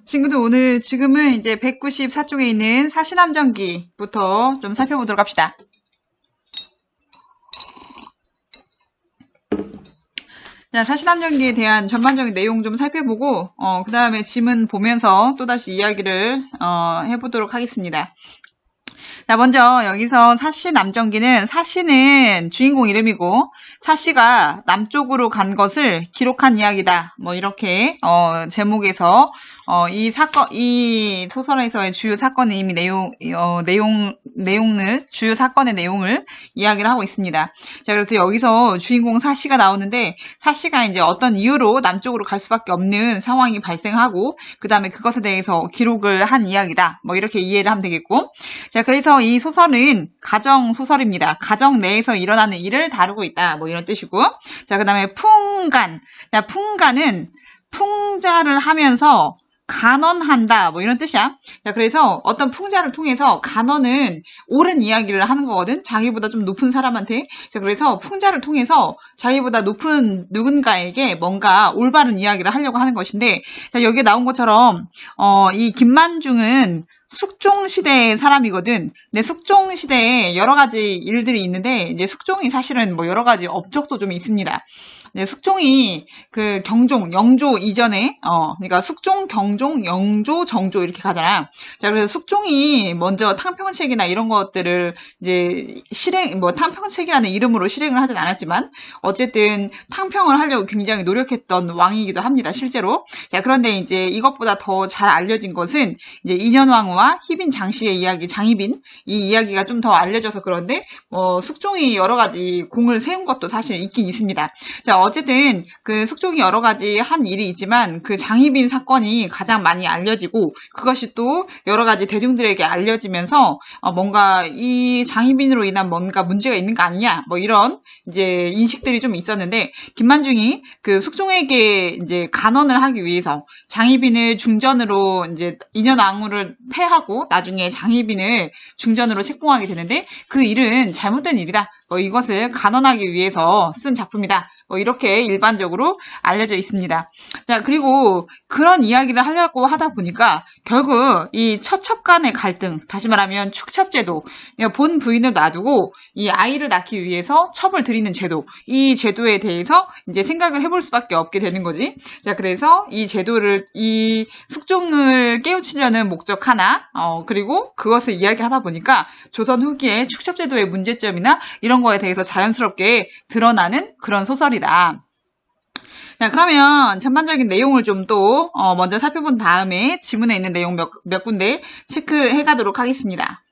친구들 지금은 이제 194쪽에 있는 사시남전기부터 좀 살펴보도록 합시다. 자, 사시남전기에 대한 전반적인 내용 좀 살펴보고, 그 다음에 지문 보면서 또다시 이야기를, 해보도록 하겠습니다. 자, 먼저 여기서 사시남전기는 사시는 주인공 이름이고 사시가 남쪽으로 간 것을 기록한 이야기다. 뭐 이렇게 제목에서 이 소설에서의 주요 사건의 이미 내용을 주요 사건의 내용을 이야기를 하고 있습니다. 자, 그래서 여기서 주인공 사시가 나오는데 사시가 이제 어떤 이유로 남쪽으로 갈 수밖에 없는 상황이 발생하고 그 다음에 그것에 대해서 기록을 한 이야기다. 뭐 이렇게 이해를 하면 되겠고, 자, 그래서 이 소설은 가정 소설입니다. 가정 내에서 일어나는 일을 다루고 있다. 뭐 이런 뜻이고, 자, 그 다음에 풍간. 자, 풍간은 풍자를 하면서 간언한다. 뭐 이런 뜻이야. 자, 그래서 어떤 풍자를 통해서 간언은 옳은 이야기를 하는 거거든. 자기보다 좀 높은 사람한테. 자, 그래서 풍자를 통해서 자기보다 높은 누군가에게 뭔가 올바른 이야기를 하려고 하는 것인데, 자, 여기에 나온 것처럼 이 김만중은 숙종시대의 사람이거든. 근데 숙종시대에 여러 가지 일들이 있는데, 이제 숙종이 사실은 뭐 여러 가지 업적도 좀 있습니다. 숙종이 그 경종, 영조 이전에, 그러니까 숙종, 경종, 영조, 정조 이렇게 가잖아. 자, 그래서 숙종이 먼저 탕평책이나 이런 것들을 이제 탕평책이라는 이름으로 실행을 하진 않았지만, 어쨌든 탕평을 하려고 굉장히 노력했던 왕이기도 합니다, 실제로. 자, 그런데 이제 이것보다 더 잘 알려진 것은 이제 인현왕후와 희빈 장씨의 이야기, 장희빈, 이 이야기가 좀 더 알려져서 그런데, 숙종이 여러 가지 공을 세운 것도 사실 있긴 있습니다. 자, 어쨌든 그 숙종이 여러 가지 한 일이 있지만 그 장희빈 사건이 가장 많이 알려지고 그것이 또 여러 가지 대중들에게 알려지면서 뭔가 이 장희빈으로 인한 뭔가 문제가 있는 거 아니냐 뭐 이런 이제 인식들이 좀 있었는데, 김만중이 그 숙종에게 이제 간언을 하기 위해서 장희빈을 중전으로 이제 인현왕후를 패하고 나중에 장희빈을 중전으로 책봉하게 되는데, 그 일은 잘못된 일이다. 뭐 이것을 간언하기 위해서 쓴 작품이다. 뭐 이렇게 일반적으로 알려져 있습니다. 자, 그리고 그런 이야기를 하려고 하다 보니까 결국 이 처첩 간의 갈등, 다시 말하면 축첩제도, 본 부인을 놔두고 이 아이를 낳기 위해서 첩을 들이는 제도, 이 제도에 대해서 이제 생각을 해볼 수밖에 없게 되는 거지. 자, 그래서 이 숙종을 깨우치려는 목적 하나, 그리고 그것을 이야기하다 보니까 조선 후기에 축첩제도의 문제점이나 이런 거에 대해서 자연스럽게 드러나는 그런 소설이다. 자, 그러면 전반적인 내용을 좀 또 먼저 살펴본 다음에 지문에 있는 내용 몇 군데 체크해 가도록 하겠습니다.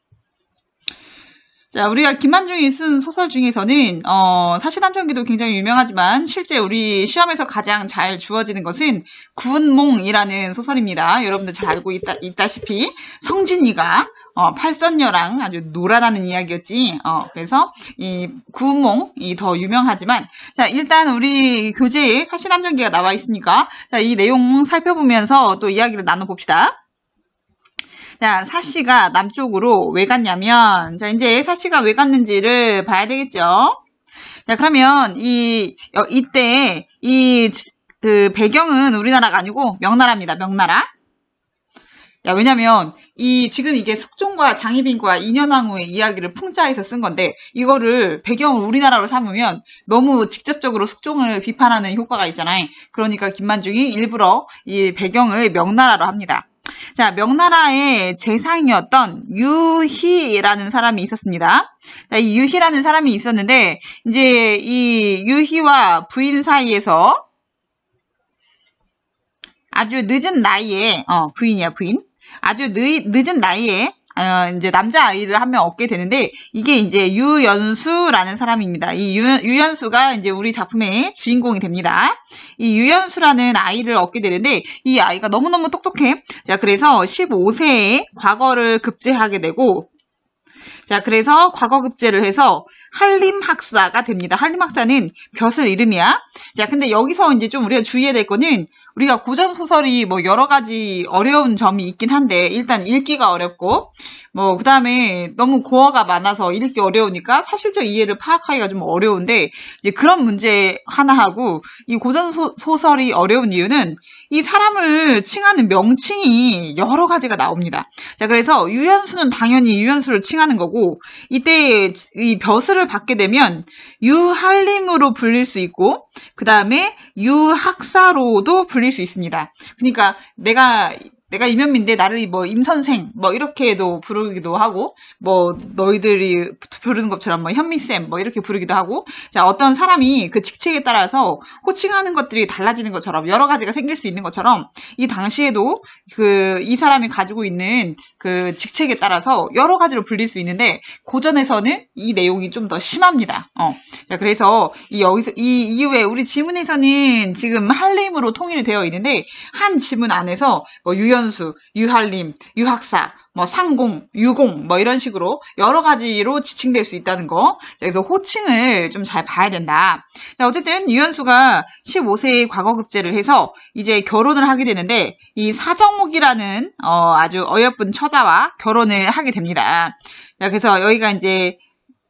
자, 우리가 김만중이 쓴 소설 중에서는 사시남전기도 굉장히 유명하지만 실제 우리 시험에서 가장 잘 주어지는 것은 구운몽이라는 소설입니다. 여러분들 잘 알고 있다시피 성진이가 팔선녀랑 아주 놀아나는 이야기였지. 그래서 이 구운몽이 더 유명하지만, 자, 일단 우리 교재에 사시남전기가 나와 있으니까 자, 이 내용 살펴보면서 또 이야기를 나눠봅시다. 자, 사씨가 남쪽으로 왜 갔냐면, 자, 이제 사씨가 왜 갔는지를 봐야 되겠죠? 자, 그러면 이때 그 배경은 우리나라가 아니고 명나라입니다. 명나라. 야, 왜냐면 지금 이게 숙종과 장희빈과 인현왕후의 이야기를 풍자해서 쓴 건데, 이거를 배경을 우리나라로 삼으면 너무 직접적으로 숙종을 비판하는 효과가 있잖아요. 그러니까 김만중이 일부러 이 배경을 명나라로 합니다. 자, 명나라의 재상이었던 유희라는 사람이 있었습니다. 자, 이 유희라는 사람이 있었는데, 이제 이 유희와 부인 사이에서 아주 늦은 나이에, 부인이야, 부인. 아주 늦은 나이에 이제 남자아이를 한 명 얻게 되는데, 이게 이제 유연수라는 사람입니다. 이 유연수가 이제 우리 작품의 주인공이 됩니다. 이 유연수라는 아이를 얻게 되는데, 이 아이가 너무너무 똑똑해. 자, 그래서 15세에 과거를 급제하게 되고, 자, 그래서 과거 급제를 해서 한림학사가 됩니다. 한림학사는 벼슬 이름이야. 자, 근데 여기서 이제 좀 우리가 주의해야 될 거는, 우리가 고전 소설이 뭐 여러 가지 어려운 점이 있긴 한데, 일단 읽기가 어렵고, 뭐 그다음에 너무 고어가 많아서 읽기 어려우니까 사실적 이해를 파악하기가 좀 어려운데, 이제 그런 문제 하나 하고, 이 고전 소설이 어려운 이유는 이 사람을 칭하는 명칭이 여러 가지가 나옵니다. 자, 그래서 유현수는 당연히 유현수를 칭하는 거고, 이때 이 벼슬을 받게 되면 유한림으로 불릴 수 있고, 그 다음에 유학사로도 불릴 수 있습니다. 그러니까 내가 이면민데 나를 뭐 임선생 뭐 이렇게도 부르기도 하고, 뭐 너희들이 부르는 것처럼 뭐 현미쌤 뭐 이렇게 부르기도 하고, 자, 어떤 사람이 그 직책에 따라서 호칭하는 것들이 달라지는 것처럼 여러 가지가 생길 수 있는 것처럼, 이 당시에도 이 사람이 가지고 있는 그 직책에 따라서 여러 가지로 불릴 수 있는데, 고전에서는 이 내용이 좀 더 심합니다. 자, 그래서 여기서 이 이후에 우리 지문에서는 지금 한림으로 통일이 되어 있는데, 한 지문 안에서 뭐 유현수, 유한림, 유학사, 뭐 상공, 유공 뭐 이런 식으로 여러 가지로 지칭될 수 있다는 거. 그래서 호칭을 좀 잘 봐야 된다. 자, 어쨌든 유현수가 15세에 과거급제를 해서 이제 결혼을 하게 되는데, 이 사정옥이라는 아주 어여쁜 처자와 결혼을 하게 됩니다. 자, 그래서 여기가 이제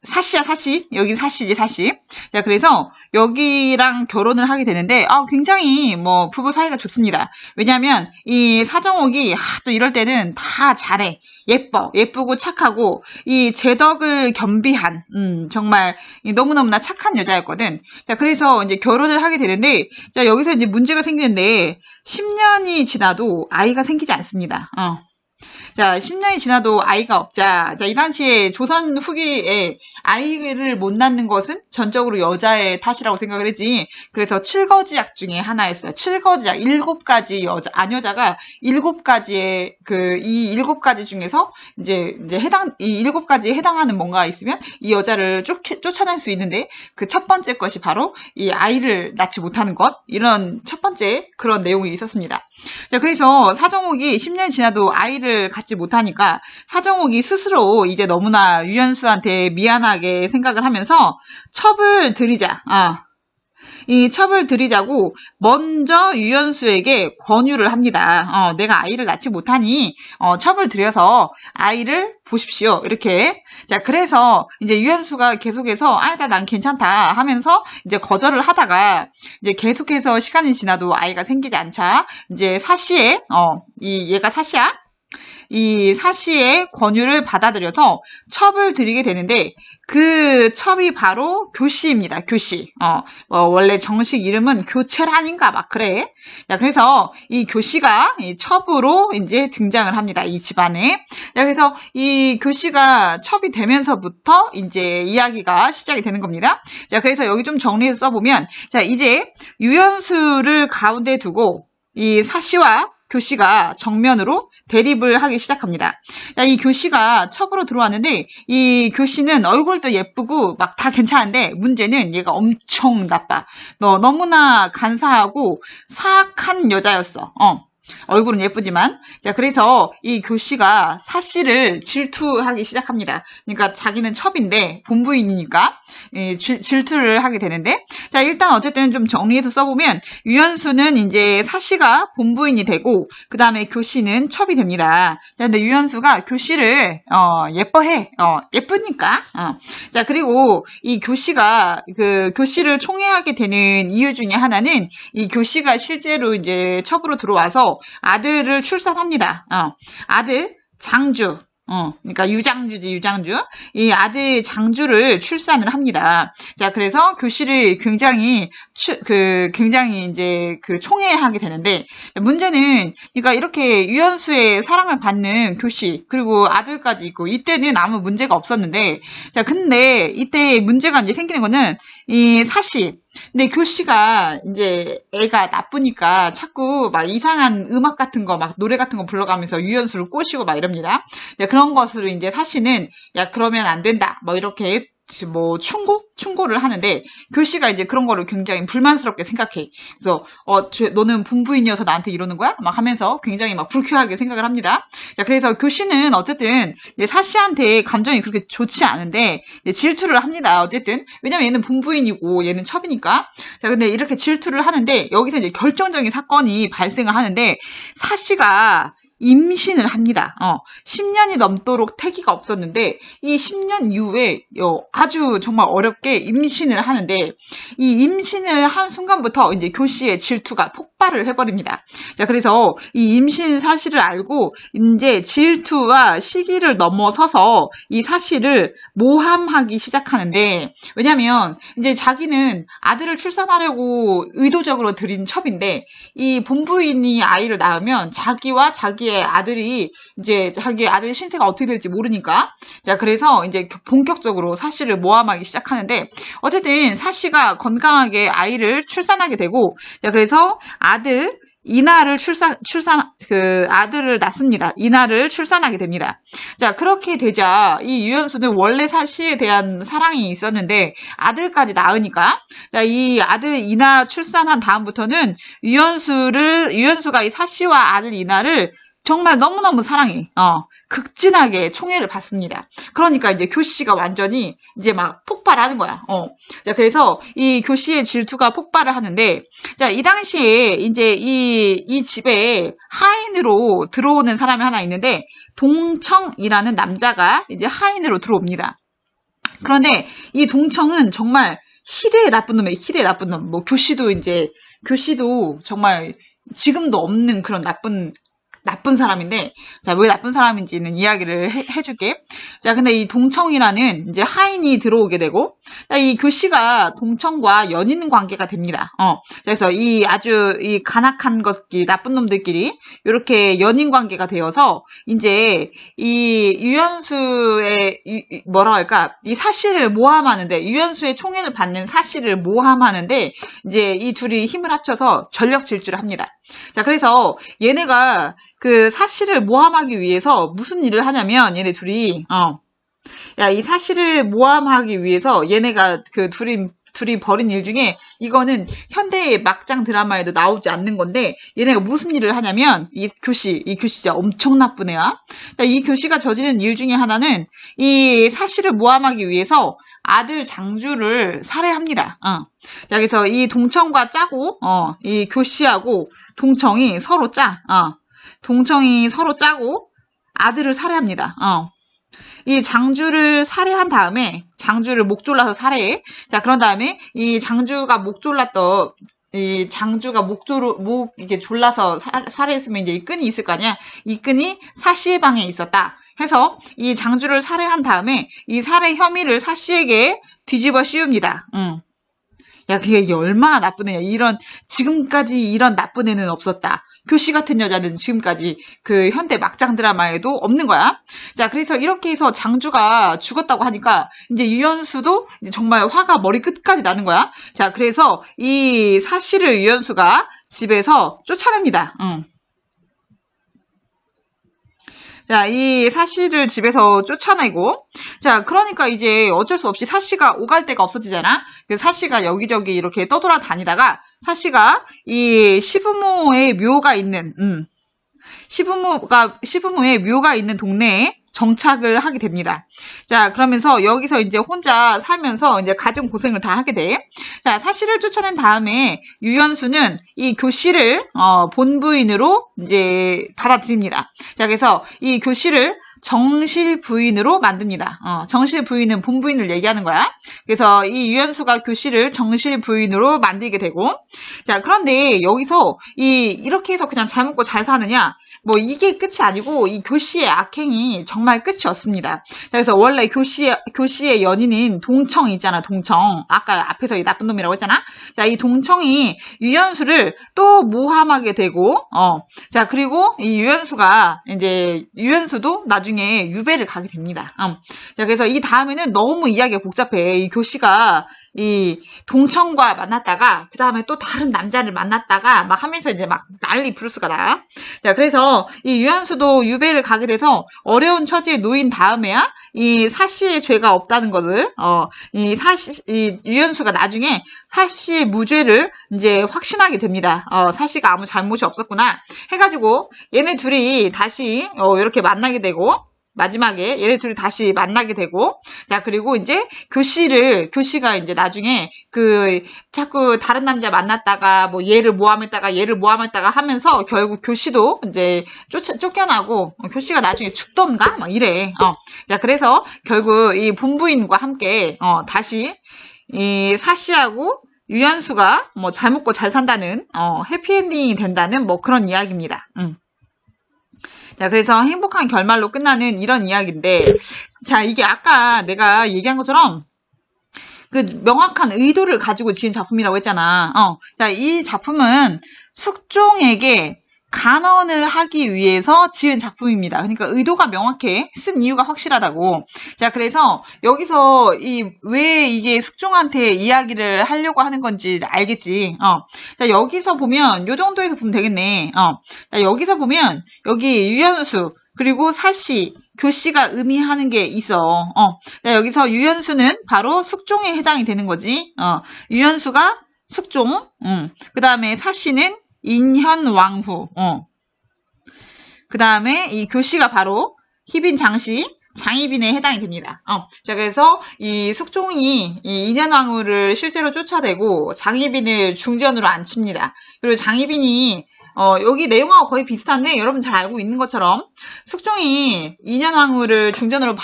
사씨야, 사씨. 여기 사씨지, 사씨. 자, 그래서 여기랑 결혼을 하게 되는데, 굉장히 뭐 부부 사이가 좋습니다. 왜냐면 이 사정옥이 또 이럴 때는 다 잘해. 예쁘고 착하고, 이 재덕을 겸비한, 정말 너무너무나 착한 여자였거든. 자, 그래서 이제 결혼을 하게 되는데, 자, 여기서 이제 문제가 생기는데, 10년이 지나도 아이가 생기지 않습니다. 자, 10년이 지나도 아이가 없자, 자, 이 당시에 조선 후기에 아이를 못 낳는 것은 전적으로 여자의 탓이라고 생각을 했지. 그래서 7거지약 중에 하나였어요. 7거지약, 7가지 아녀자가 7가지의 이 7가지 중에서 이제 이 7가지에 해당하는 뭔가 있으면 이 여자를 쫓아낼 수 있는데, 그 첫 번째 것이 바로 이 아이를 낳지 못하는 것, 이런 첫 번째 그런 내용이 있었습니다. 자, 그래서 사정옥이 10년이 지나도 아이를 갖지 못하니까 사정옥이 스스로 이제 너무나 유현수한테 미안하게 생각을 하면서 첩을 들이자. 이 첩을 들이자고 먼저 유현수에게 권유를 합니다. 내가 아이를 낳지 못하니 첩을 들여서 아이를 보십시오. 이렇게. 자, 그래서 이제 유현수가 계속해서 난 괜찮다 하면서 이제 거절을 하다가, 이제 계속해서 시간이 지나도 아이가 생기지 않자 이제 사씨의 얘가 사씨야. 이 사씨의 권유를 받아들여서 첩을 들이게 되는데, 그 첩이 바로 교씨입니다. 교씨. 원래 정식 이름은 교체란인가 막 그래. 자, 그래서 이 교씨가 이 첩으로 이제 등장을 합니다. 이 집안에. 자, 그래서 이 교씨가 첩이 되면서부터 이제 이야기가 시작이 되는 겁니다. 자, 그래서 여기 좀 정리해서 써보면, 자, 이제 유현수를 가운데 두고 이 사씨와 교씨가 정면으로 대립을 하기 시작합니다. 자, 이 교씨가 첩으로 들어왔는데, 이 교씨는 얼굴도 예쁘고 막 다 괜찮은데, 문제는 얘가 엄청 나빠. 너무나 간사하고 사악한 여자였어. 얼굴은 예쁘지만. 자, 그래서 이 교씨가 사씨를 질투하기 시작합니다. 그러니까 자기는 첩인데 본부인이니까 질투를 하게 되는데, 자, 일단 어쨌든 좀 정리해서 써보면, 유현수는 이제 사씨가 본부인이 되고, 그 다음에 교씨는 첩이 됩니다. 자, 근데 유현수가 교씨를 예뻐해. 예쁘니까. 자, 그리고 이 교씨가 교씨를 총애하게 되는 이유 중에 하나는, 이 교씨가 실제로 이제 첩으로 들어와서 아들을 출산합니다. 아들 장주. 그러니까 유장주지, 유장주. 이 아들 장주를 출산을 합니다. 자, 그래서 교씨를 굉장히 이제 총애하게 되는데, 문제는, 그러니까 이렇게 유현수의 사랑을 받는 교씨, 그리고 아들까지 있고, 이때는 아무 문제가 없었는데, 자, 근데 이때 문제가 이제 생기는 거는, 이 사씨. 근데 교씨가 이제 애가 나쁘니까 자꾸 막 이상한 음악 같은 거, 막 노래 같은 거 불러가면서 유현수를 꼬시고 막 이럽니다. 그런 것으로 이제 사씨는, 야, 그러면 안 된다. 뭐 이렇게 뭐 충고를 하는데, 교씨가 이제 그런 거를 굉장히 불만스럽게 생각해. 그래서 너는 본부인이어서 나한테 이러는 거야? 막 하면서 굉장히 막 불쾌하게 생각을 합니다. 자, 그래서 교씨는 어쨌든 사씨한테 감정이 그렇게 좋지 않은데 질투를 합니다. 어쨌든 왜냐면 얘는 본부인이고 얘는 첩이니까. 자, 근데 이렇게 질투를 하는데, 여기서 이제 결정적인 사건이 발생을 하는데, 사씨가 임신을 합니다. 10년이 넘도록 태기가 없었는데 이 10년 이후에 아주 정말 어렵게 임신을 하는데 이 임신을 한 순간부터 이제 교씨의 질투가 폭발을 해버립니다. 자, 그래서 이 임신 사실을 알고 이제 질투와 시기를 넘어서서 이 사실을 모함하기 시작하는데, 왜냐면 이제 자기는 아들을 출산하려고 의도적으로 들인 첩인데 이 본부인이 아이를 낳으면 자기와 자기의 아들이 이제 자기 아들의 신세가 어떻게 될지 모르니까, 자, 그래서 이제 본격적으로 사씨를 모함하기 시작하는데, 어쨌든 사씨가 건강하게 아이를 출산하게 되고, 자, 그래서 이나를 아들을 낳습니다. 이나를 출산하게 됩니다. 자, 그렇게 되자 이 유연수는 원래 사씨에 대한 사랑이 있었는데 아들까지 낳으니까, 자, 이 아들 이나 출산한 다음부터는 유연수가 이 사씨와 아들 이나를 정말 너무너무 사랑해. 극진하게 총애를 받습니다. 그러니까 이제 교씨가 완전히 이제 막 폭발하는 거야. 자, 그래서 이 교씨의 질투가 폭발을 하는데, 자, 이 당시에 이제 이 집에 하인으로 들어오는 사람이 하나 있는데, 동청이라는 남자가 이제 하인으로 들어옵니다. 그런데 이 동청은 정말 희대의 나쁜 놈이에요. 희대의 나쁜 놈. 뭐 교씨도 정말 지금도 없는 그런 나쁜 사람인데, 자, 왜 나쁜 사람인지는 이야기를 해줄게. 자, 근데 이 동청이라는 이제 하인이 들어오게 되고, 자, 이 교씨가 동청과 연인 관계가 됩니다. 그래서 이 간악한 나쁜 놈들끼리 이렇게 연인 관계가 되어서 이제 이 유연수의 이 사씨를 모함하는데, 유연수의 총애를 받는 사씨를 모함하는데 이제 이 둘이 힘을 합쳐서 전력 질주를 합니다. 자, 그래서 얘네가 그 사씨를 모함하기 위해서 무슨 일을 하냐면, 얘네 둘이 이 사씨를 모함하기 위해서 얘네가 그 둘이 벌인 일 중에, 이거는 현대의 막장 드라마에도 나오지 않는 건데, 얘네가 무슨 일을 하냐면, 이 교씨 진짜 엄청 나쁜 애야. 이 교씨가 저지른 일 중에 하나는 이 사씨를 모함하기 위해서 아들 장주를 살해합니다. 자, 그래서 이 동청과 짜고, 이 교씨하고 동청이 서로 짜고 아들을 살해합니다. 이 장주를 살해한 다음에, 장주를 목 졸라서 살해해. 자, 그런 다음에 이 장주가 목 이게 졸라서 살해했으면 이제 이 끈이 있을 거 아니야. 이 끈이 사씨의 방에 있었다 해서 이 장주를 살해한 다음에 이 살해 혐의를 사씨에게 뒤집어 씌웁니다. 야, 그게 얼마나 나쁜 애냐. 지금까지 이런 나쁜 애는 없었다. 교씨 같은 여자는 지금까지 그 현대 막장 드라마에도 없는 거야. 자, 그래서 이렇게 해서 장주가 죽었다고 하니까 이제 유연수도 이제 정말 화가 머리 끝까지 나는 거야. 자, 그래서 이 사씨를 유연수가 집에서 쫓아냅니다. 자, 이 사씨를 집에서 쫓아내고, 자, 그러니까 이제 어쩔 수 없이 사씨가 오갈 데가 없어지잖아? 그래서 사씨가 여기저기 이렇게 떠돌아다니다가, 사씨가 이 시부모의 묘가 있는, 시부모의 묘가 있는 동네에 정착을 하게 됩니다. 자, 그러면서 여기서 이제 혼자 살면서 이제 가정 고생을 다 하게 돼. 자, 사씨를 쫓아낸 다음에 유연수는 이 교씨를 본부인으로 이제 받아들입니다. 자, 그래서 이 교씨를 정실 부인으로 만듭니다. 정실 부인은 본부인을 얘기하는 거야. 그래서 이 유연수가 교씨를 정실 부인으로 만들게 되고, 자, 그런데 여기서 이렇게 해서 그냥 잘 먹고 잘 사느냐? 뭐 이게 끝이 아니고 이 교씨의 악행이 정말 끝이 없습니다. 자, 그래서 원래 교씨의 연인인 동청 있잖아, 동청. 아까 앞에서 이 나쁜 놈이라고 했잖아. 자, 이 동청이 유연수를 또 모함하게 되고, 자, 그리고 이 유연수도 나중에 유배를 가게 됩니다. 자, 그래서 이 다음에는 너무 이야기가 복잡해. 이 교씨가 이 동청과 만났다가 그 다음에 또 다른 남자를 만났다가 막 하면서 이제 막 난리 부르스가 나. 자, 그래서 이 유연수도 유배를 가게 돼서 어려운 처지에 놓인 다음에야 이 사씨의 죄가 없다는 것을 이 유연수가 나중에 사씨의 무죄를 이제 확신하게 됩니다. 사씨가 아무 잘못이 없었구나 해가지고 얘네 둘이 다시 이렇게 만나게 되고, 마지막에 얘네 둘이 다시 만나게 되고, 자, 그리고 이제 교시가 이제 나중에 자꾸 다른 남자 만났다가, 뭐 얘를 모함했다가 하면서 결국 교시도 이제 쫓겨나고, 교시가 나중에 죽던가? 막 이래. 자, 그래서 결국 이 본부인과 함께, 다시 이 사씨하고 유연수가 뭐 잘 먹고 잘 산다는, 해피엔딩이 된다는 뭐 그런 이야기입니다. 자, 그래서 행복한 결말로 끝나는 이런 이야기인데, 자, 이게 아까 내가 얘기한 것처럼 그 명확한 의도를 가지고 지은 작품이라고 했잖아. 자, 이 작품은 숙종에게 간언을 하기 위해서 지은 작품입니다. 그러니까 의도가 명확해. 쓴 이유가 확실하다고. 자, 그래서 여기서 왜 이게 숙종한테 이야기를 하려고 하는 건지 알겠지. 자, 여기서 보면 요 정도에서 보면 되겠네. 자, 여기서 보면 여기 유연수 그리고 사씨, 교씨가 의미하는 게 있어. 자, 여기서 유연수는 바로 숙종에 해당이 되는 거지. 유연수가 숙종, 그 다음에 사씨는 인현왕후, 그 다음에 이 교씨가 바로 희빈 장씨, 장희빈에 해당이 됩니다. 자, 그래서 이 숙종이 이 인현왕후를 실제로 쫓아내고 장희빈을 중전으로 앉힙니다. 그리고 장희빈이 여기 내용하고 거의 비슷한데 여러분 잘 알고 있는 것처럼 숙종이 인현왕후를 중전으로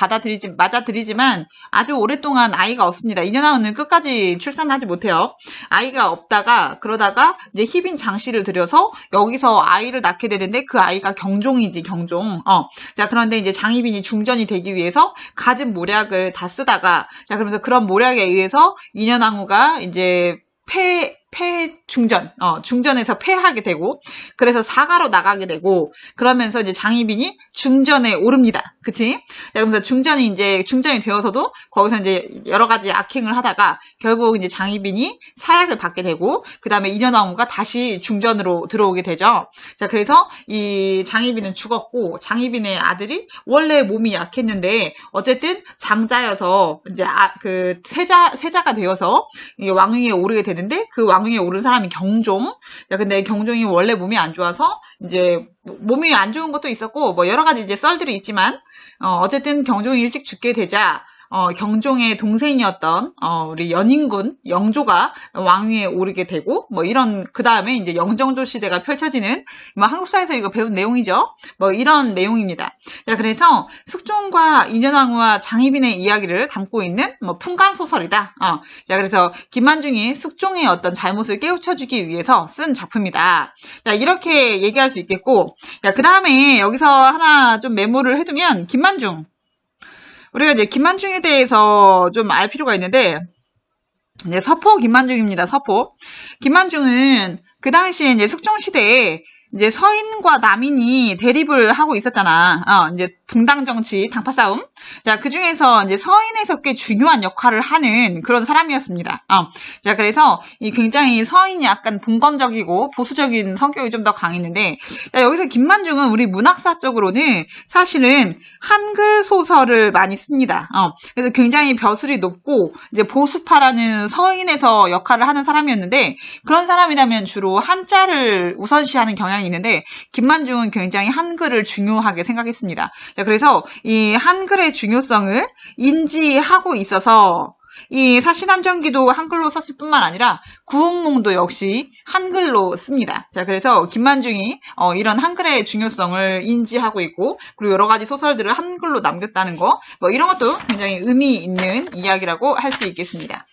맞아들이지만 아주 오랫동안 아이가 없습니다. 인현왕후는 끝까지 출산하지 못해요. 아이가 없다가 그러다가 이제 희빈 장씨를 들여서 여기서 아이를 낳게 되는데 그 아이가 경종이지, 경종. 자, 그런데 이제 장희빈이 중전이 되기 위해서 갖은 모략을 다 쓰다가, 자, 그러면서 그런 모략에 의해서 인현왕후가 이제 중전에서 패하게 되고, 그래서 사가로 나가게 되고, 그러면서 이제 장희빈이 중전에 오릅니다. 그치? 그러면서 중전이 되어서도 거기서 이제 여러 가지 악행을 하다가 결국 이제 장희빈이 사약을 받게 되고, 그 다음에 인현왕후가 다시 중전으로 들어오게 되죠. 자, 그래서 이 장희빈은 죽었고, 장희빈의 아들이 원래 몸이 약했는데, 어쨌든 장자여서 이제 세자가 되어서 왕위에 오르게 되는데, 그 왕위에 오른 사람이 경종. 자, 근데 경종이 원래 몸이 안 좋아서 이제 몸이 안 좋은 것도 있었고 뭐 여러 가지 이제 썰들이 있지만 어쨌든 경종이 일찍 죽게 되자 경종의 동생이었던 우리 연인군 영조가 왕위에 오르게 되고 뭐 이런, 그 다음에 이제 영정조 시대가 펼쳐지는, 뭐 한국사에서 이거 배운 내용이죠. 뭐 이런 내용입니다. 자, 그래서 숙종과 인현왕후와 장희빈의 이야기를 담고 있는 뭐 풍간 소설이다. 자, 그래서 김만중이 숙종의 어떤 잘못을 깨우쳐주기 위해서 쓴 작품이다. 자, 이렇게 얘기할 수 있겠고, 자, 그 다음에 여기서 하나 좀 메모를 해두면, 김만중. 우리가 이제 김만중에 대해서 좀 알 필요가 있는데, 이제 서포 김만중입니다. 서포. 김만중은 그 당시에 이제 숙종시대에 이제 서인과 남인이 대립을 하고 있었잖아. 이제 분당 정치, 당파 싸움. 자, 그 중에서 이제 서인에서 꽤 중요한 역할을 하는 그런 사람이었습니다. 자, 그래서 이 굉장히 서인이 약간 봉건적이고 보수적인 성격이 좀 더 강했는데, 자, 여기서 김만중은 우리 문학사적으로는 사실은 한글 소설을 많이 씁니다. 그래서 굉장히 벼슬이 높고 이제 보수파라는 서인에서 역할을 하는 사람이었는데, 그런 사람이라면 주로 한자를 우선시하는 경향이 있는데, 김만중은 굉장히 한글을 중요하게 생각했습니다. 자, 그래서 이 한글의 중요성을 인지하고 있어서 이 사시남정기도 한글로 썼을 뿐만 아니라 구운몽도 역시 한글로 씁니다. 자, 그래서 김만중이 이런 한글의 중요성을 인지하고 있고, 그리고 여러 가지 소설들을 한글로 남겼다는 거, 뭐 이런 것도 굉장히 의미 있는 이야기라고 할 수 있겠습니다.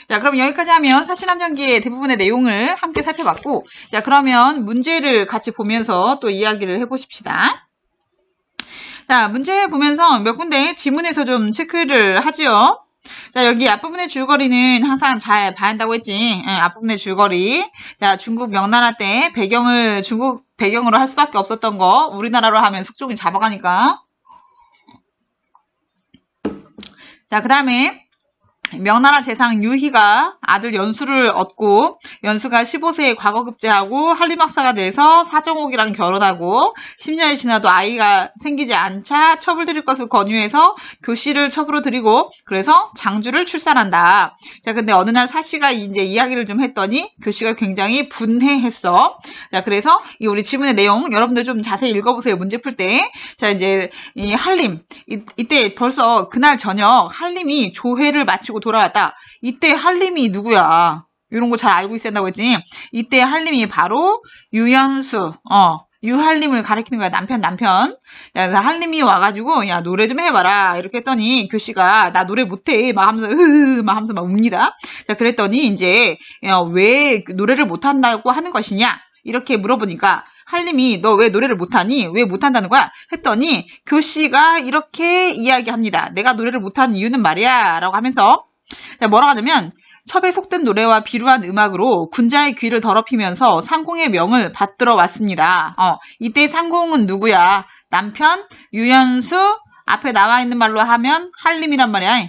자, 그럼 여기까지 하면 사시남정기의 대부분의 내용을 함께 살펴봤고, 자, 그러면 문제를 같이 보면서 또 이야기를 해보십시다. 자, 문제 보면서 몇 군데 지문에서 좀 체크를 하지요. 자, 여기 앞부분의 줄거리는 항상 잘 봐야 한다고 했지. 앞부분의 줄거리. 자, 중국 명나라 때 중국 배경으로 할 수밖에 없었던 거, 우리나라로 하면 숙종이 잡아가니까. 자, 그 다음에 명나라 재상 유희가 아들 연수를 얻고 연수가 15세에 과거급제하고 한림학사가 돼서 사정옥이랑 결혼하고 10년이 지나도 아이가 생기지 않자 첩을 드릴 것을 권유해서 교씨를 첩으로 드리고 그래서 장주를 출산한다. 자, 근데 어느 날 사씨가 이제 이야기를 좀 했더니 교씨가 굉장히 분해했어. 자, 그래서 이 우리 지문의 내용 여러분들 좀 자세히 읽어보세요. 문제 풀 때. 자, 이제 이 한림 이때 벌써 그날 저녁 한림이 조회를 마치고 돌아왔다. 이때 한림이 누구야? 이런 거 잘 알고 있었다고 했지. 이때 한림이 바로 유연수, 유한림을 가리키는 거야. 남편. 그래서 한림이 와가지고 야 노래 좀 해봐라 이렇게 했더니 교씨가 나 노래 못해 막 하면서 막 하면서 막 웁니다. 자, 그랬더니 이제 왜 노래를 못한다고 하는 것이냐 이렇게 물어보니까 한림이 너 왜 노래를 못하니? 왜 못한다는 거야? 했더니 교씨가 이렇게 이야기합니다. 내가 노래를 못하는 이유는 말이야 라고 하면서 자, 뭐라고 하냐면 첩에 속된 노래와 비루한 음악으로 군자의 귀를 더럽히면서 상공의 명을 받들어 왔습니다. 이때 상공은 누구야? 남편 유연수 앞에 나와 있는 말로 하면 한림이란 말이야.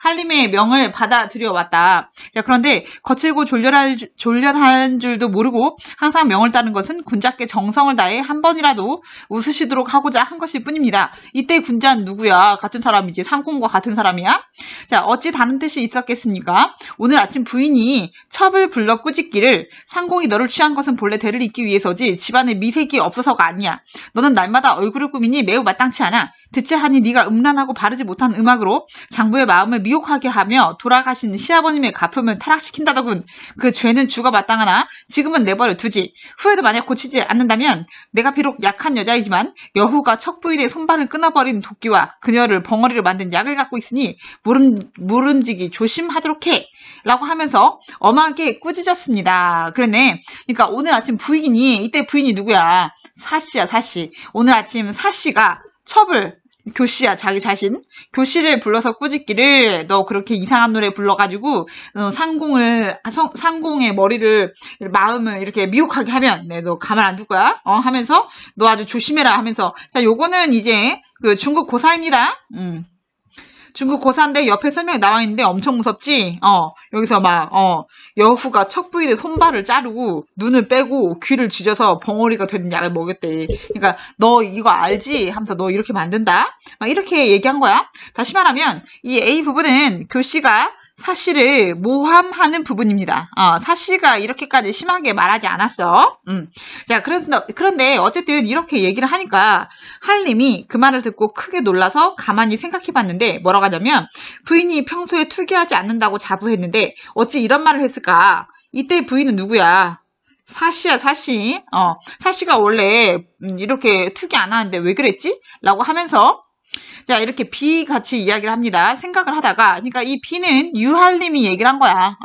한림의 명을 받아들여 왔다. 자, 그런데 거칠고 졸련한 줄도 모르고 항상 명을 따른 것은 군자께 정성을 다해 한 번이라도 웃으시도록 하고자 한 것일 뿐입니다. 이때 군자는 누구야? 같은 사람이지. 상공과 같은 사람이야. 자, 어찌 다른 뜻이 있었겠습니까? 오늘 아침 부인이 첩을 불러 꾸짖기를 상공이 너를 취한 것은 본래 대를 잇기 위해서지 집안에 미색이 없어서가 아니야. 너는 날마다 얼굴을 꾸미니 매우 마땅치 않아. 듣지 하니 네가 음란하고 바르지 못한 음악으로 장부의 마음을 미혹하게 하며 돌아가신 시아버님의 가품을 타락시킨다더군. 그 죄는 죽어 마땅하나 지금은 내버려 두지. 후에도 만약 고치지 않는다면 내가 비록 약한 여자이지만 여후가 척부인의 손발을 끊어버린 도끼와 그녀를 벙어리로 만든 약을 갖고 있으니 모름지기 조심하도록 해 라고 하면서 엄하게 꾸짖었습니다. 그러네. 그러니까 오늘 아침 이때 부인이 누구야? 사씨야, 사씨. 오늘 아침 사씨가 첩을 교씨야, 자기 자신. 교씨를 불러서 꾸짖기를 너 그렇게 이상한 노래 불러가지고 상공의 머리를 마음을 이렇게 미혹하게 하면 너 가만 안 둘 거야. 하면서 너 아주 조심해라 하면서 자, 요거는 이제 그 중국 고사입니다. 중국 고사인데 옆에 설명이 나와 있는데 엄청 무섭지? 여기서 막, 여후가 척부인의 손발을 자르고 눈을 빼고 귀를 쥐져서 벙어리가 되는 약을 먹였대. 그러니까 너 이거 알지? 하면서 너 이렇게 만든다? 막 이렇게 얘기한 거야. 다시 말하면 이 A 부분은 교씨가 사씨를 모함하는 부분입니다. 사씨가 이렇게까지 심하게 말하지 않았어. 자, 그런데 어쨌든 이렇게 얘기를 하니까 한림이 그 말을 듣고 크게 놀라서 가만히 생각해 봤는데 뭐라고 하냐면 부인이 평소에 투기하지 않는다고 자부했는데 어찌 이런 말을 했을까? 이때 부인은 누구야? 사씨야, 사씨. 사씨가 원래 이렇게 투기 안 하는데 왜 그랬지? 라고 하면서 자, 이렇게 B 같이 이야기를 합니다. 생각을 하다가, 그러니까 이 B는 유한림이 얘기를 한 거야.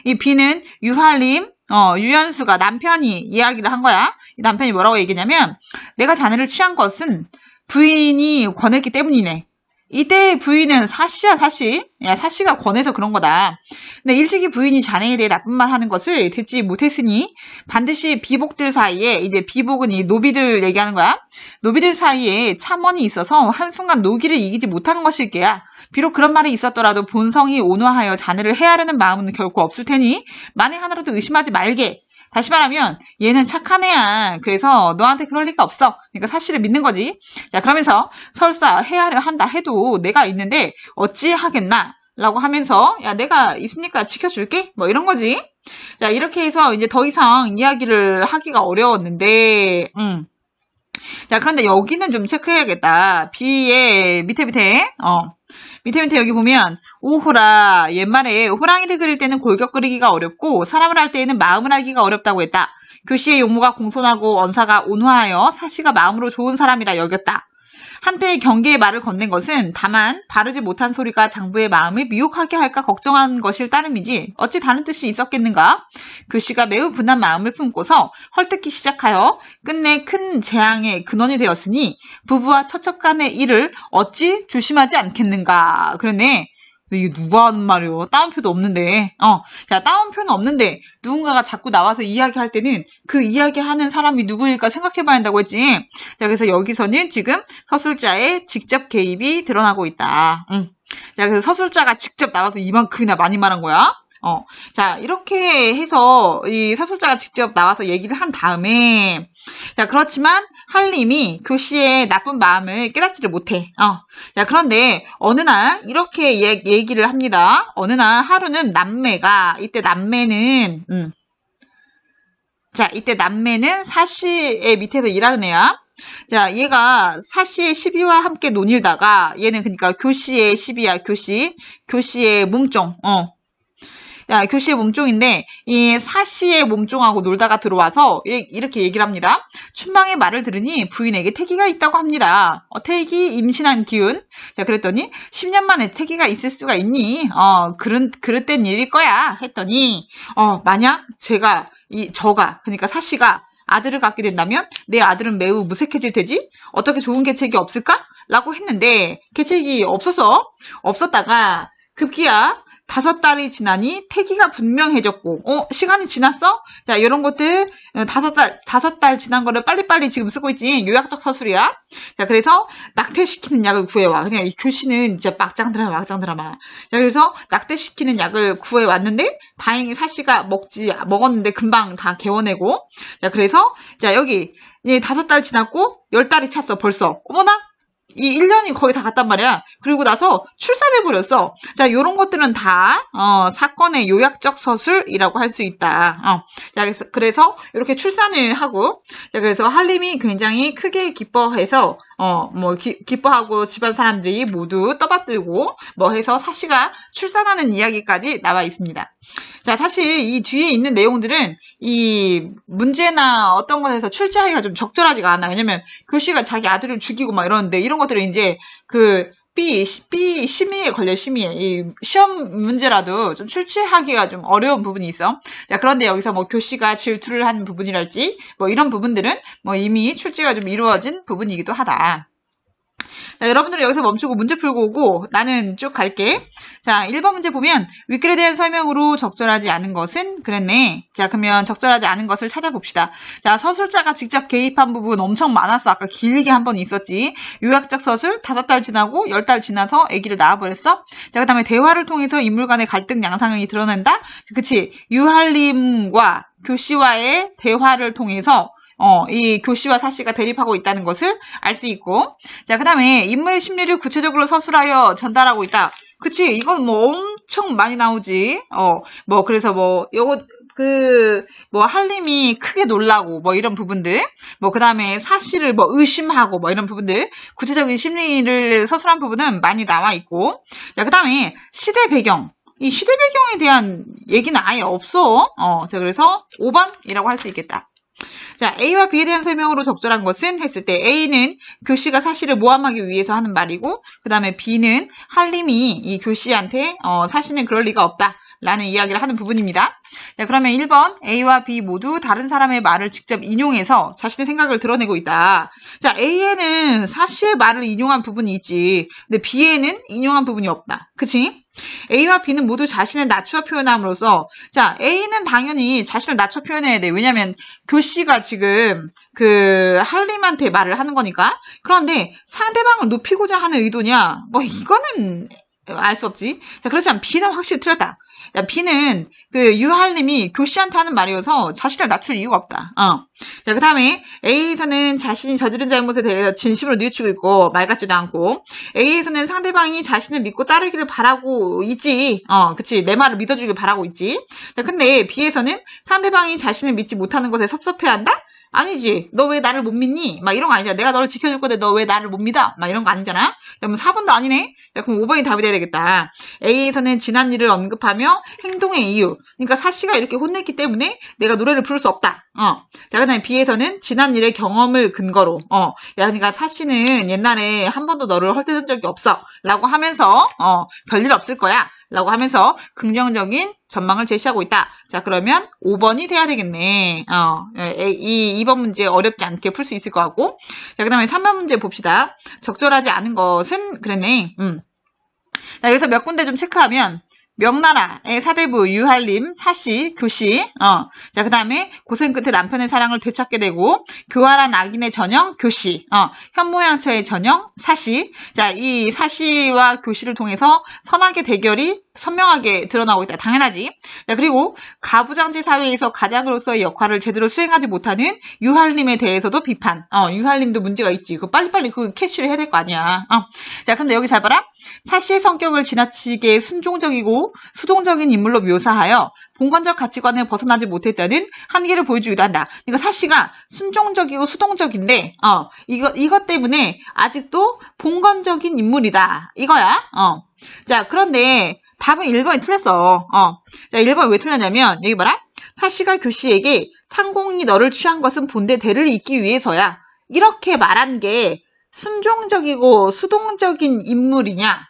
이 B는 유한림, 유연수가 남편이 이야기를 한 거야. 이 남편이 뭐라고 얘기냐면, 내가 자네를 취한 것은 부인이 권했기 때문이네. 이때 부인은 사씨야, 사씨. 야, 사씨가 권해서 그런 거다. 근데 일찍이 부인이 자네에 대해 나쁜 말 하는 것을 듣지 못했으니 반드시 비복들 사이에, 이제 비복은 이 노비들 얘기하는 거야. 노비들 사이에 참언이 있어서 한순간 노기를 이기지 못한 것일 게야. 비록 그런 말이 있었더라도 본성이 온화하여 자네를 해하려는 마음은 결코 없을 테니 만에 하나라도 의심하지 말게. 다시 말하면 얘는 착한 애야. 그래서 너한테 그럴 리가 없어. 그러니까 사실을 믿는 거지. 자, 그러면서 설사 해하려 한다 해도 내가 있는데 어찌 하겠나? 라고 하면서 야, 내가 있으니까 지켜줄게? 뭐 이런 거지. 자, 이렇게 해서 이제 더 이상 이야기를 하기가 어려웠는데 자, 그런데 여기는 좀 체크해야겠다. B의 밑에 여기 보면 오호라 옛말에 호랑이를 그릴 때는 골격 그리기가 어렵고 사람을 할 때에는 마음을 알기가 어렵다고 했다. 교씨의 용모가 공손하고 언사가 온화하여 사씨가 마음으로 좋은 사람이라 여겼다. 한때 경계의 말을 건넨 것은 다만 바르지 못한 소리가 장부의 마음을 미혹하게 할까 걱정한 것일 따름이지 어찌 다른 뜻이 있었겠는가? 교씨가 매우 분한 마음을 품고서 헐뜯기 시작하여 끝내 큰 재앙의 근원이 되었으니 부부와 처첩 간의 일을 어찌 조심하지 않겠는가? 그러네. 이게 누가 하는 말이요? 따옴표도 없는데. 자, 따옴표는 없는데 누군가가 자꾸 나와서 이야기할 때는 그 이야기하는 사람이 누구일까 생각해봐야 한다고 했지. 자, 그래서 여기서는 지금 서술자의 직접 개입이 드러나고 있다. 자, 그래서 서술자가 직접 나와서 이만큼이나 많이 말한 거야. 자, 이렇게 해서 이 서술자가 직접 나와서 얘기를 한 다음에, 자, 그렇지만 한림이 교시의 나쁜 마음을 깨닫지를 못해. 자, 그런데 어느 날 이렇게 얘기를 합니다. 어느 날 하루는 남매가, 이때 남매는 사시의 밑에서 일하는 애야. 자, 얘가 사시의 시비와 함께 논일다가, 얘는 그러니까 교시의 시비야, 교시의 몸종. 야, 교시의 몸종인데, 이 사시의 몸종하고 놀다가 들어와서 이렇게 얘기를 합니다. 춘방의 말을 들으니 부인에게 태기가 있다고 합니다. 태기 임신한 기운. 자, 그랬더니 10년 만에 태기가 있을 수가 있니? 그릇된 일일 거야. 했더니, 만약 그러니까 사시가 아들을 갖게 된다면 내 아들은 매우 무색해질 테지? 어떻게 좋은 계책이 없을까? 라고 했는데, 계책이 없었다가 급기야 5달이 지나니 태기가 분명해졌고, 시간이 지났어? 자, 이런 것들, 5달 지난 거를 빨리빨리 지금 쓰고 있지. 요약적 서술이야. 자, 그래서 낙태시키는 약을 구해와. 그냥 이 교시는 진짜 막장 드라마. 자, 그래서 낙태시키는 약을 구해왔는데, 다행히 사시가 먹었는데 금방 다 개워내고. 자, 그래서, 자, 여기, 5달 지났고, 10달이 찼어, 벌써. 어머나? 이 1년이 거의 다 갔단 말이야. 그리고 나서 출산해버렸어. 자, 요런 것들은 다, 사건의 요약적 서술이라고 할 수 있다. 자, 그래서, 이렇게 출산을 하고, 자, 그래서 한림이 굉장히 크게 기뻐해서, 기뻐하고 집안 사람들이 모두 떠받들고, 해서 사시가 출산하는 이야기까지 나와 있습니다. 자, 사실 이 뒤에 있는 내용들은 이 문제나 어떤 것에서 출제하기가 좀 적절하지가 않아. 왜냐면 교시가 자기 아들을 죽이고 막 이러는데 이런 것들은 이제 심의에 걸려, 심의에. 이 시험 문제라도 좀 출제하기가 좀 어려운 부분이 있어. 자, 그런데 여기서 교시가 질투를 한 부분이랄지, 이런 부분들은 이미 출제가 좀 이루어진 부분이기도 하다. 자, 여러분들은 여기서 멈추고 문제 풀고 오고 나는 쭉 갈게. 자, 1번 문제 보면 윗글에 대한 설명으로 적절하지 않은 것은 그랬네. 자, 그러면 적절하지 않은 것을 찾아봅시다. 자, 서술자가 직접 개입한 부분 엄청 많았어. 아까 길게 한 번 있었지. 요약적 서술 5달 지나고 10달 지나서 아기를 낳아버렸어. 자, 그 다음에 대화를 통해서 인물 간의 갈등 양상을 드러낸다. 그치? 유한림과 교시와의 대화를 통해서 이 교시와 사시가 대립하고 있다는 것을 알 수 있고. 자, 그 다음에 인물의 심리를 구체적으로 서술하여 전달하고 있다. 그치? 이건 엄청 많이 나오지. 그래서 한림이 크게 놀라고, 이런 부분들. 그 다음에 사시를 의심하고, 이런 부분들. 구체적인 심리를 서술한 부분은 많이 나와 있고. 자, 그 다음에 시대 배경. 이 시대 배경에 대한 얘기는 아예 없어. 자, 그래서 5번이라고 할 수 있겠다. 자, A와 B에 대한 설명으로 적절한 것은 했을 때 A는 교시가 사실을 모함하기 위해서 하는 말이고, 그 다음에 B는 한림이 이 교시한테 사실은 그럴 리가 없다 라는 이야기를 하는 부분입니다. 자, 그러면 1번 A와 B 모두 다른 사람의 말을 직접 인용해서 자신의 생각을 드러내고 있다. 자, A에는 사시의 말을 인용한 부분이 있지. 근데 B에는 인용한 부분이 없다. 그치? A와 B는 모두 자신을 낮추어 표현함으로써, 자, A는 당연히 자신을 낮춰 표현해야 돼. 왜냐면 교시가 지금 한림한테 말을 하는 거니까. 그런데 상대방을 높이고자 하는 의도냐? 이거는 알 수 없지. 자, 그렇지만 B는 확실히 틀렸다. 야, B는 유한림이 교시한테 하는 말이어서 자신을 낮출 이유가 없다. 자, 그 다음에 A에서는 자신이 저지른 잘못에 대해서 진심으로 뉘우치고 있고 말 같지도 않고, A에서는 상대방이 자신을 믿고 따르기를 바라고 있지. 그치. 내 말을 믿어주길 바라고 있지. 자, 근데 B에서는 상대방이 자신을 믿지 못하는 것에 섭섭해한다? 아니지. 너 왜 나를 못 믿니? 이런 거 아니잖아. 내가 너를 지켜줄 건데 너 왜 나를 못 믿어? 이런 거 아니잖아. 그럼 4번도 아니네? 자, 그럼 5번이 답이 돼야 되겠다. A에서는 지난 일을 언급하며 행동의 이유. 그러니까 사시가 이렇게 혼냈기 때문에 내가 노래를 부를 수 없다. 자, 그 다음에 B에서는 지난 일의 경험을 근거로. 그러니까 사시는 옛날에 한 번도 너를 헐뜯은 적이 없어. 라고 하면서, 별일 없을 거야. 라고 하면서 긍정적인 전망을 제시하고 있다. 자, 그러면 5번이 돼야 되겠네. 이 2번 문제 어렵지 않게 풀 수 있을 것 같고. 자, 그 다음에 3번 문제 봅시다. 적절하지 않은 것은 그랬네. 자, 여기서 몇 군데 좀 체크하면, 명나라의 사대부 유할림, 사시, 교시. 자, 그 다음에 고생 끝에 남편의 사랑을 되찾게 되고, 교활한 악인의 전형, 교시. 현모양처의 전형, 사시. 자, 이 사시와 교시를 통해서 선악의 대결이 선명하게 드러나고 있다. 당연하지. 자, 그리고 가부장제 사회에서 가장으로서의 역할을 제대로 수행하지 못하는 유할림에 대해서도 비판. 유할림도 문제가 있지. 그거 빨리빨리 그 캐치를 해야 될 거 아니야. 자, 근데 여기 잘 봐라. 사시의 성격을 지나치게 순종적이고 수동적인 인물로 묘사하여 본관적 가치관을 벗어나지 못했다는 한계를 보여주기도 한다. 그러니까 사시가 순종적이고 수동적인데, 이것 때문에 아직도 본관적인 인물이다. 이거야. 자, 그런데 답은 1번이 틀렸어. 자, 1번이 왜 틀렸냐면, 여기 봐라. 사시가 교시에게 상공이 너를 취한 것은 본대 대를 잇기 위해서야. 이렇게 말한 게 순종적이고 수동적인 인물이냐?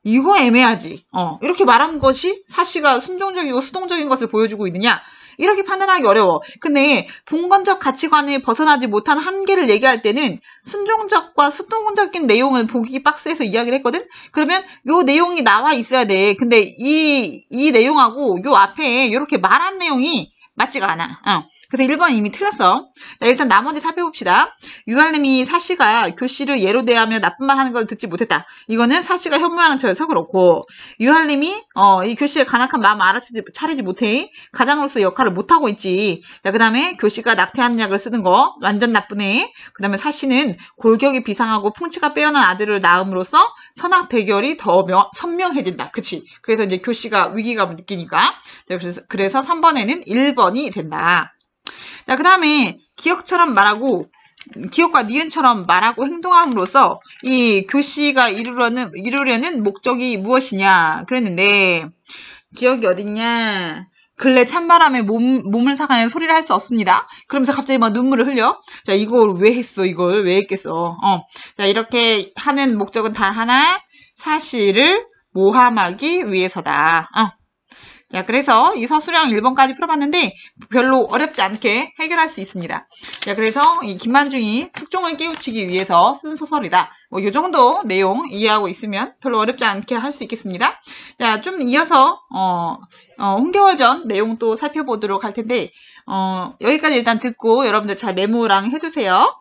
이거 애매하지. 이렇게 말한 것이 사시가 순종적이고 수동적인 것을 보여주고 있느냐? 이렇게 판단하기 어려워. 근데 본관적 가치관을 벗어나지 못한 한계를 얘기할 때는 순종적과 수동적인 내용을 보기 박스에서 이야기를 했거든? 그러면 요 내용이 나와 있어야 돼. 근데 이 내용하고 요 앞에 이렇게 말한 내용이 맞지가 않아. 그래서 1번 이미 틀렸어. 자, 일단 나머지 살펴봅시다. 유할림이 사시가 교시를 예로 대하며 나쁜 말 하는 걸 듣지 못했다. 이거는 사시가 현모양처여서 그렇고, 유할림이 이 교시의 간악한 마음 차리지 못해 가장으로서 역할을 못하고 있지. 자, 그 다음에 교시가 낙태한 약을 쓰는 거 완전 나쁘네. 그 다음에 사시는 골격이 비상하고 풍치가 빼어난 아들을 낳음으로써 선악 대결이 더 선명해진다. 그치? 그래서 이제 교시가 위기감을 느끼니까. 자, 그래서 3번에는 1번이 된다. 자, 그 다음에 기억처럼 말하고, 기억과 니은처럼 말하고 행동함으로써 이 교시가 이루려는 목적이 무엇이냐 그랬는데, 기억이 어딨냐? 근래 찬바람에 몸을 사가는 소리를 할 수 없습니다. 그러면서 갑자기 막 눈물을 흘려. 자, 이걸 왜 했어? 이걸 왜 했겠어? 자, 이렇게 하는 목적은 단 하나, 사실을 모함하기 위해서다. 자, 그래서 이 서술형 1번까지 풀어봤는데 별로 어렵지 않게 해결할 수 있습니다. 자, 그래서 이 김만중이 숙종을 깨우치기 위해서 쓴 소설이다. 뭐 이 정도 내용 이해하고 있으면 별로 어렵지 않게 할 수 있겠습니다. 자, 좀 이어서 홍계월전 내용 또 살펴보도록 할 텐데 여기까지 일단 듣고 여러분들 잘 메모랑 해주세요.